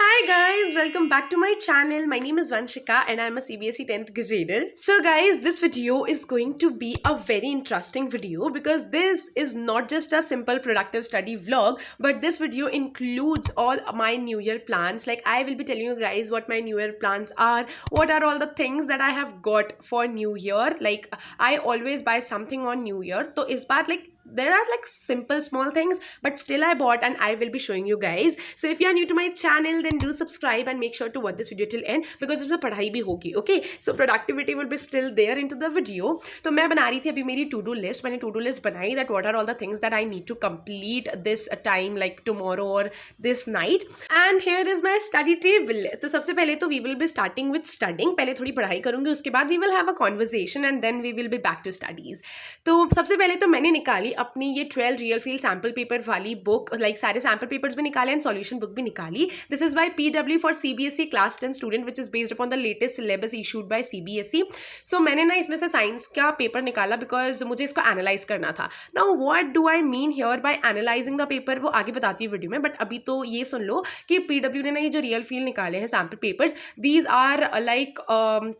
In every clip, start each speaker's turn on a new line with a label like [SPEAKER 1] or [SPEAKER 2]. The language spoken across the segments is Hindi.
[SPEAKER 1] Hi guys, welcome back to my channel. My name is Vanshika and I'm a CBSE 10th grader. So guys, this video is going to be a very interesting video because this is not just a simple productive study vlog, but this video includes all my new year plans. Like I will be telling you guys what my new year plans are, what are all the things that I have got for new year. Like I always buy something on new year. So is baar like there are like simple small things, but still I bought and I will be showing you guys. So if you are new to my channel, then do subscribe and make sure to watch this video till end because इसमें पढ़ाई भी होगी. Okay, so productivity will be still there into the video. तो मैं बना रही थी अभी मेरी to do list. मैंने to do list बनाई that what are all the things that I need to complete this time like tomorrow or this night. And here is my study table. तो सबसे पहले तो we will be starting with studying. पहले थोड़ी पढ़ाई करूंगी, उसके बाद we will have a conversation and then we will be back to studies. तो सबसे पहले तो मैंने निकाली अपनी ये 12 रियल फील सैम्पल पेपर वाली बुक. लाइक सारे सैम्पल पेपर्स भी निकाले एंड सॉल्यूशन बुक भी निकाली. This is by PW for CBSE class 10 student which is based upon the latest syllabus issued by CBSE. So मैंने ना इसमें से साइंस का पेपर निकाला बिकॉज मुझे इसको एनालाइज करना था. Now what do I mean here bye analysing the paper, वो आगे बताती हूँ वीडियो में, बट अभी तो ये सुन लो कि पीडब्ल्यू ने ना ये जो रियल फील निकाले हैं sample papers, these are like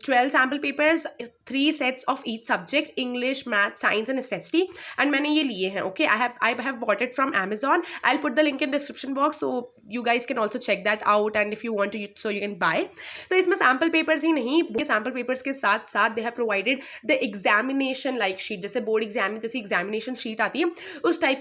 [SPEAKER 1] 12 sample papers, 3 sets of each subject, English, math, science and SST. And मैंने ये लिए हैं. Okay, I have bought it from Amazon. I'll put the link in description box so you guys can also check that out and if you want to so you can buy. तो इसमें सैम्पल पेपर्स ही नहीं, सैम्पल पेपर्स के साथ साथ they have provided the examination like sheet. जैसे बोर्ड एग्जाम में जैसे एग्जामिनेशन शीट आती है उस टाइप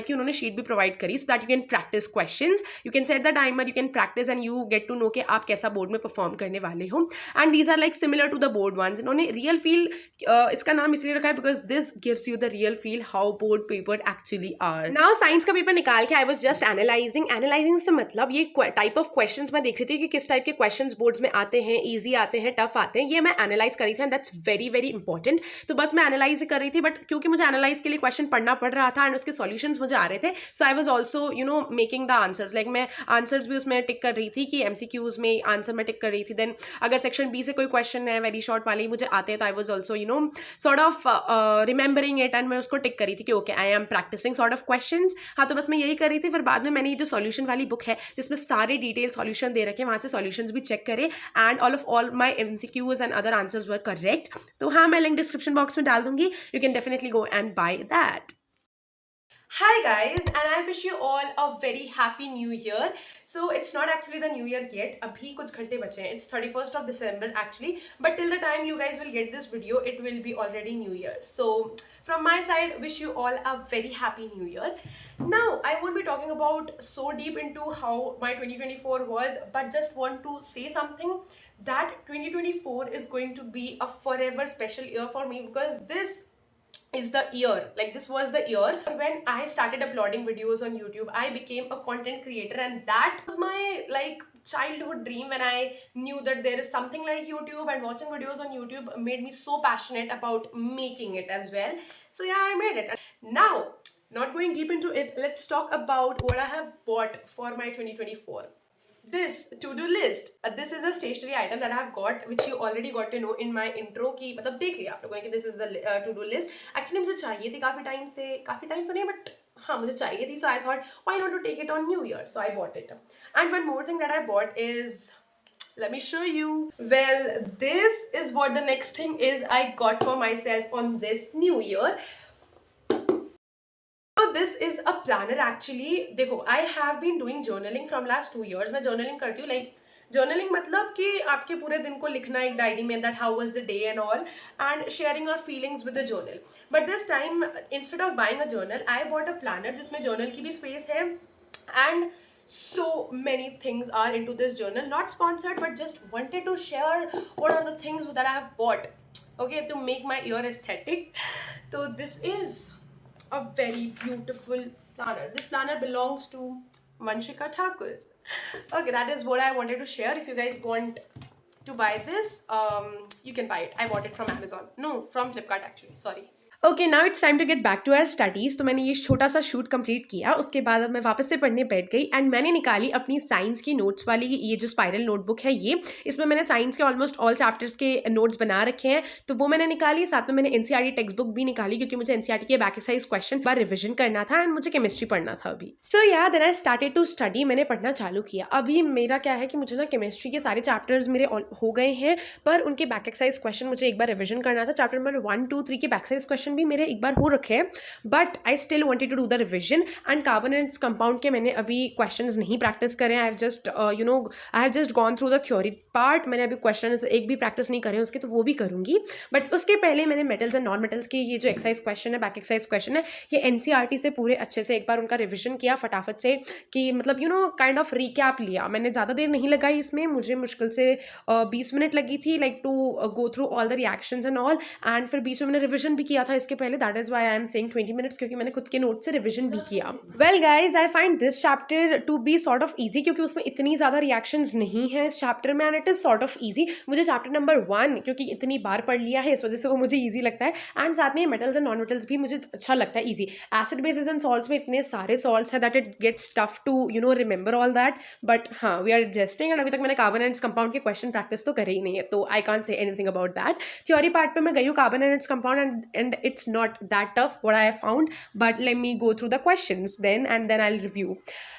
[SPEAKER 1] की उन्होंने शीट भी प्रोवाइड करी so that you can practise questions, you can set the timer, you can practise and you get to know कि आप कैसा बोर्ड में परफॉर्म करने वाले हो. And these are like similar to the board ones. इन्होंने रियल फील इसका नाम इसलिए रखा है because this gives you the real feel how board paper actually are. Now science का पेपर निकाल के आई वाज जस्ट एनालाइजिंग से मतलब ये टाइप ऑफ क्वेश्चंस मैं देख रही थी कि किस टाइप के क्वेश्चंस बोर्ड्स में आते हैं, इजी आते हैं, टफ आते हैं, ये मैं एनालाइज कर रही थी and that's very very important. तो बस मैं एनालाइज कर रही थी, बट क्योंकि मुझे एनालाइज के लिए क्वेश्चन पढ़ना पड़ रहा था एंड उसके सॉल्यूशंस मुझे आ रहे थे, so I was also making the answers. Like मैं आंसर्स भी उसमें टिक कर रही थी कि एमसीक्यूज में आंसर मैं टिक कर रही थी. देन अगर सेक्शन बी से कोई क्वेश्चन है वेरी शॉर्ट वाले मुझे आते हैं तो I was also sort of remembering it and मैं उसको टिक करी थी कि okay I am practising sort of questions. हाँ, तो बस मैं यही कर रही थी. फिर बाद में मैंने ये जो सॉल्यूशन वाली बुक है जिसमें सारे डिटेल सॉल्यूशन दे रखे हैं, वहाँ से सॉल्यूशंस भी चेक करे and all my MCQs and other answers were correct. तो हाँ, मैं लिंक डिस्क्रिप्शन बॉक्स में डाल दूंगी. You can definitely go and by that. Hi guys, and I wish you all a very happy new year. So it's not actually the new year yet. अभी कुछ घंटे बचे हैं. It's 31st of December actually. But till the time you guys will get this video, it will be already New Year. So from my side, wish you all a very happy New Year. Now I won't be talking about so deep into how my 2024 was, but just want to say something that 2024 is going to be a forever special year for me because this is the year, like this was the year when I started uploading videos on YouTube. I became a content creator and that was my like childhood dream when I knew that there is something like YouTube, and watching videos on YouTube made me so passionate about making it as well. So yeah, I made it. Now, not going deep into it, let's talk about what I have bought for my 2024. This to-do list, this is a stationery item that I have got, which you already got to know in my intro की मतलब देख लिया आप लोगों ने कि this is the to-do list. Actually मुझे चाहिए थी काफ़ी टाइम से नहीं, but हाँ मुझे चाहिए थी, so I thought why not to take it on New Year, so I bought it. And one more thing that I bought is, let me show you. Well, this is what the next thing is I got for myself on this New Year. This is a planner actually. देखो, I have been doing journaling from last 2 years. मैं journaling करती हूँ, like journaling मतलब कि आपके पूरे दिन को लिखना एक डायरी में that how was the day and all, and sharing your feelings with the journal. But this time instead of buying a journal, I bought a planner जिसमें journal की भी space है and so many things are into this journal. Not sponsored, but just wanted to share what are the things that I have bought, okay, to make my year aesthetic. So this is a very beautiful planner. This planner belongs to Vanshika Thakur. Okay, that is what I wanted to share. If you guys want to buy this, you can buy it. I bought it from Amazon. No, from Flipkart actually. Sorry. Okay, now it's time to get back to our studies. तो मैंने ये छोटा सा शूट कंप्लीट किया, उसके बाद अब मैं वापस से पढ़ने बैठ गई एंड मैंने निकाली अपनी साइंस की नोट्स वाली ये जो स्पाइरल नोटबुक है ये। इसमें मैंने साइंस के ऑलमोस्ट ऑल चैप्टर्स के नोट्स बना रखे हैं, तो वो मैंने निकाली। साथ में मैंने एनसीईआरटी टेक्स्ट बुक भी निकाली क्योंकि मुझे एनसीईआरटी के बैक एक्सरसाइज क्वेश्चन बार रिविजन करना था एंड मुझे केमिस्ट्री पढ़ना था अभी। So yeah then I started to study. मैंने पढ़ना चालू किया। अभी मेरा क्या है कि मुझे ना केमिस्ट्री के सारे चैप्टर्स मेरे हो गए हैं, पर उनके बैक एक्सरसाइज क्वेश्चन मुझे एक बार रिविजन करना था। चैप्टर नंबर 1, 2, 3 के बैक एक्सरसाइज क्वेश्चन भी मेरे एक बार हो रखे हैं, but I still wanted to do the revision. And carbon and compound के मैंने अभी क्वेश्चंस नहीं प्रैक्टिस करे। I have just gone through the theory part. मैंने अभी क्वेश्चंस एक भी प्रैक्टिस नहीं करे उसके, तो वो भी करूंगी। बट उसके पहले मैंने मेटल्स एंड नॉन मेटल्स के ये जो एक्सरसाइज क्वेश्चन है, बैक एक्सरसाइज क्वेश्चन है, ये एनसीईआरटी से पूरे अच्छे से एक बार उनका रिविजन किया फटाफट से, कि मतलब काइंड ऑफ रिकैप लिया। मैंने ज़्यादा देर नहीं लगाई इसमें, मुझे मुश्किल से 20 मिनट लगी थी, like to go through all the reactions and all. And फिर बीच में मैंने रिविजन भी किया था इसके पहले, that is why I am saying 20 minutes, क्योंकि मैंने खुद के नोट से रिविजन भी किया। Well guys, I find this chapter to be sort of easy, क्योंकि उसमें इतनी ज़्यादा रिएक्शंस नहीं है इस चैप्टर में, and it is sort of easy. मुझे चैप्टर नंबर 1 क्योंकि इतनी बार पढ़ लिया है, इस वजह से वो मुझे ईजी लगता है। एंड साथ में मेटल्स एंड नॉन मेटल्स भी मुझे अच्छा लगता है, easy. Acid bases and salts में इतने सारे सॉल्ट्स है that it gets tough to remember all that, but हाँ, वी आर एडजस्टिंग। एंड अभी तक मैंने कार्बन एंड कंपाउंड के क्वेश्चन प्रैक्टिस तो करे ही नहीं है, तो I can't say anything about that. Theory part पे मैं गई हूँ carbon and compound, and it's not that tough what I found, but let me go through the questions then and then I will review.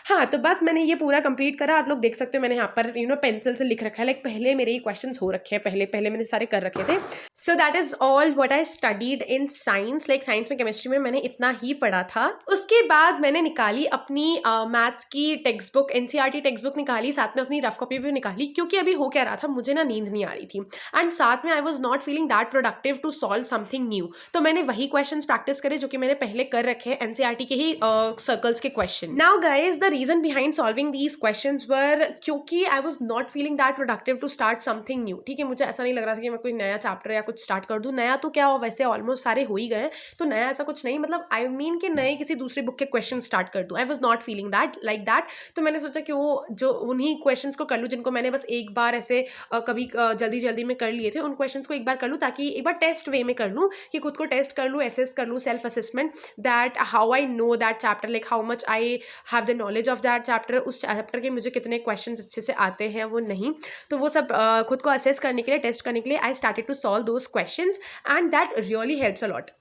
[SPEAKER 1] हाँ, तो बस मैंने ये पूरा कंप्लीट करा। आप लोग देख सकते हो मैंने यहाँ पर पेंसिल से लिख रखा है, लाइक पहले मेरे ये क्वेश्चंस हो रखे हैं, पहले मैंने सारे कर रखे थे। So that is all what I studied in science. Like science में, केमिस्ट्री में मैंने इतना ही पढ़ा था। उसके बाद मैंने निकाली अपनी मैथ्स की text book, NCERT text book निकाली, साथ में अपनी रफ कॉपी भी निकाली, क्योंकि अभी हो क्या रहा था, मुझे ना नींद नहीं आ रही थी एंड साथ में I was not feeling that productive to solve something new. तो मैंने वही क्वेश्चंस प्रैक्टिस करे जो कि मैंने पहले कर रखे हैं, एनसीईआरटी के ही सर्कल्स के question. Now guys, the reason behind solving these questions were क्योंकि I was not feeling that productive to start something new. ठीक है, मुझे ऐसा नहीं लग रहा था कि मैं कोई नया चैप्टर या कुछ स्टार्ट कर दूं। नया तो क्या हो, वैसे ऑलमोस्ट सारे हो ही गए, तो नया ऐसा कुछ नहीं, मतलब आई मीन कि नए किसी दूसरी बुक के क्वेश्चन स्टार्ट कर दूं। आई was not feeling that like that. तो मैंने सोचा कि वो जो उन्हीं क्वेश्चंस को कर लूँ जिनको मैंने बस एक बार ऐसे कभी जल्दी जल्दी में कर लिए थे, उन क्वेश्चंस को एक बार कर लूँ, ताकि एक बार टेस्ट वे में कर लूँ, कि खुद को टेस्ट कर लूँ, एसेस कर लूँ, self assessment, that how I know that chapter, like how much I have the knowledge of that chapter. उस चैप्टर के मुझे कितने क्वेश्चंस अच्छे से आते हैं, वो नहीं। तो वो सब खुद को असेस करने के लिए, टेस्ट करने के लिए I started to solve those questions, and that really helps a lot.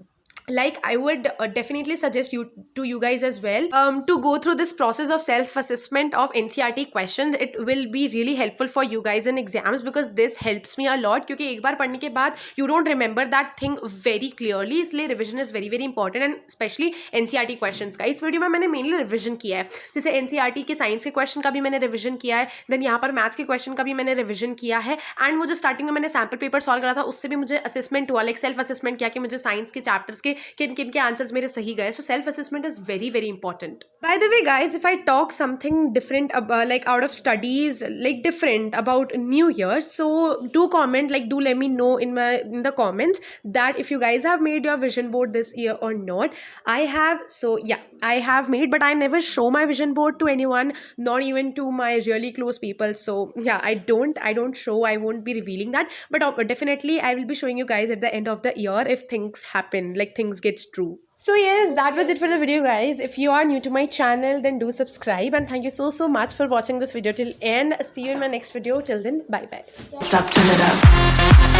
[SPEAKER 1] Like I would definitely suggest you guys as well to go through this process of self-assessment of NCERT questions. It will be really helpful for you guys in exams, because this helps me a lot. क्योंकि एक बार पढ़ने के बाद you don't remember that thing very clearly, इसलिए revision is very very important, and especially NCERT questions का। इस वीडियो में मैंने mainly revision किया है, जैसे NCERT के साइंस के क्वेश्चन का भी मैंने रिविजन किया है, देन यहाँ पर मैथ्स के क्वेश्चन का भी मैंने रिविजन किया है, एंड वो जो स्टार्टिंग में मैंने सैम्पल पेपर सॉल्व करा था उससे भी मुझे असेसमेंट हुआ, लाइक सेल्फ असेसमेंट किया कि मुझे साइंस के चैप्टर्स के किन किन के आंसर्स मेरे सही गए. So self assessment is very very important. By the way guys, if I talk something different like out of studies, like different about New Year, so do comment, like do let me know in the comments that if you guys have made your vision board this year or not. I have, so yeah, I have made, but I never show my vision board to anyone, not even to my really close people. So yeah, I don't show, I won't be revealing that, but definitely I will be showing you guys at the end of the year if things happen, like things gets true. So yes, that was it for the video guys. If you are new to my channel, then do subscribe, and thank you so much for watching this video till end. See you in my next video. Till then, bye bye.
[SPEAKER 2] Stop, turn it up.